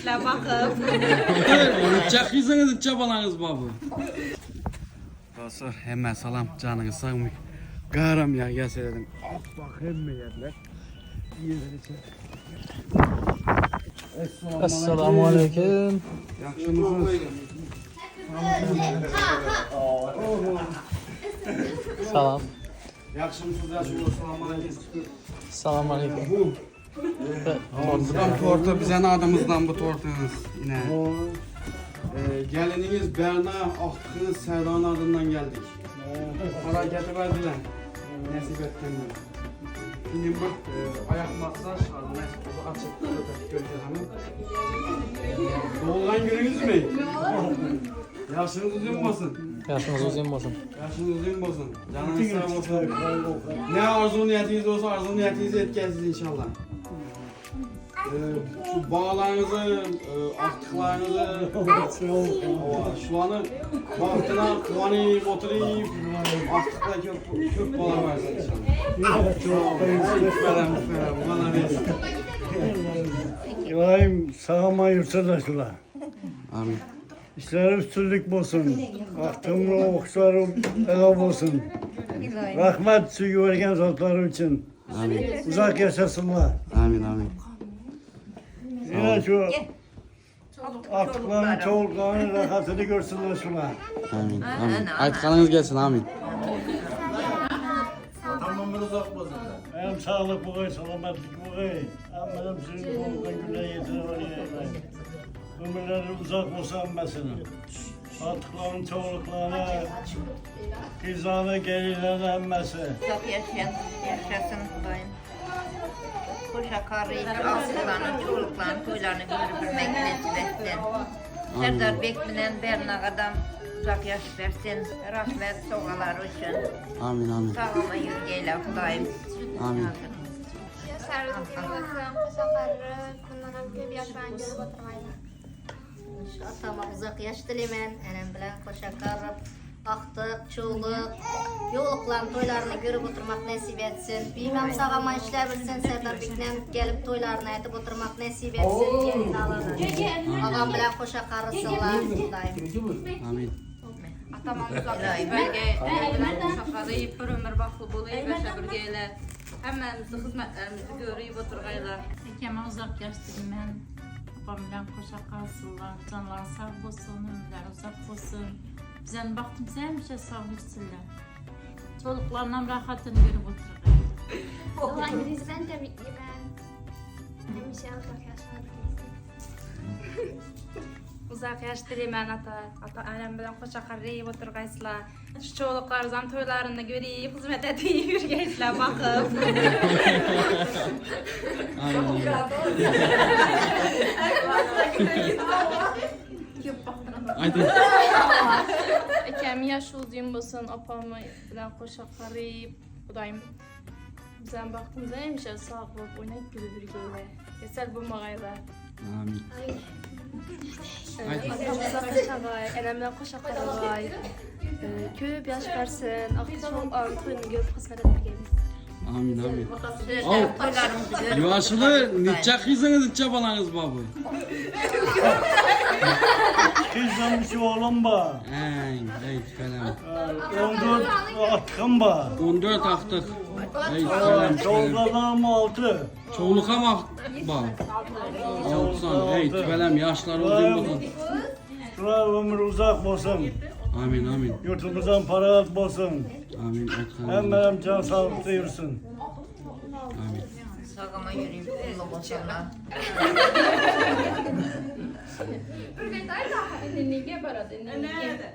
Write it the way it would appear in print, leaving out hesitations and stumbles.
Geyizler bakıp. Uçak yüzünüz uçak balanız babı. Dostlar hemen salam canınız sağ olun. Garam ya gelse dedim. Bak hemen yerler. Assalamu aleyküm. Yaxşımısınız? Salam. Yaxşımısınız? Yaxşımısınız? Assalamu aleyküm. Buradan tortu bize adımızdan bu tortunuz yine. Gelininiz Berna Aktıkınız Serdan adından geldik. Hareketi verdiler. Nasip ettiler. Şimdi bak ayak masaj nasip oldu açık Gölge Hanım. Doğulan gününüz mü? Yaşınız uzun olsun. Yaşınız uzun olsun. Yaşınız uzun olsun. Canınız sağ olsun. Ne arzu niyetiniz olsa arzu niyetinizi etkileriz inşallah. Şu bağlarınızı, aktıklarınızı, şu anı vaktine kıvanayım, oturayım, aktıkla kök bağlar versin inşallah. Müferem, bana versin. İbrahim sağıma yurtsana şula. Amin. İşleri üstünlük olsun. Aklımla okuşlarım helal olsun. Rahmet suyu vergen zatlarım için. Amin. Uzak yaşasınlar. Amin, amin. Yine şu aklıkların, çoğulukların rahatını görsünler şuna. Amin, amin. Aytkanınız gelsin, amin. Hem sağlık bu kadar, selametlik bu kadar. Hem benim sizin korkan güne yetiremem. Ömürleri uzak olsun mesela. Atıkların çoğuluklarına, kızlarına, gelinlerine emmesi. Uzak yaşasın Kudayım. Koşa karıyı, asıklarını, çoluklarını, toylarını görüp nasip etsin. Serdar Bekminen Berna adam uzak yaş versin. Rahmet soğaları için. Amin, amin. Sağıma yürgeyle Kudayım. Amin. Atama uzak yaş dilemen, enem bilen koşa karıp, aktık, çoğuluk, yoğluklan toylarını görüp oturmak nasip etsin. Bilmem sağama işler bilsin, Serdar Bekminen gelip toylarını aytıp oturmak nasip etsin. Gelin alanı. Ağam bilen koşa karısınlar. Amin. Atamam uzak bölge, bilen şakarıyıp bir ömür baklı bulayıp yaşa bölgeyle hemmemizi hizmetlerimizi görüyüp oturgaylar. Kemal uzak yaştırmen, babam bilen koşa kalsınlar, canlar sağ olsun, ömürler uzak olsun. Bizden baktım sen bir şey sağ olsunlar. Çoluklarla rahatını görüp oturgaylar. İngilizden tabii ben. Hemşe uzak yaşamak Uzak yaş dilemen ata annem bilen koşa karıyıp oturgayslar. Şu çoğuluklarızdan toylarını görüyüp hizmet edeyip yürgeysler bakıp. Amin. Haydi. Ekem yaş uzun olsun, apamı bilen koşa karıyıp Kudayım. Bizden baktığımızda hemşe sağ olup oynayıp yürgeyle. Eser bu mağaylar. Amin. Atamıza koşagay, enemden koşagay. Köp yaş versin, akşam toyunu görüp hizmet etmeyiniz. Amin, amin. Toylarımızı görüp Yuvaşılı, nitçak yüzünüz uçak balanız babı. Kızdan bir şey oğlum ba. Ey falan. 14 atkım ba. 14 aktık. Ey falan. Çoğuluklardan 6. Çoğuluk ama bak. 90. Ey falan yaşlar uzun olsun. Şuna ömür uzak olsun. Amin, amin. Yurtumuzdan para at olsun. Amin. Hem Aytkanınız. benim can sağlıklı yürüsün. Amin. Sağıma yürüyüp kulum olsunlar. Dinlige bara dinlige.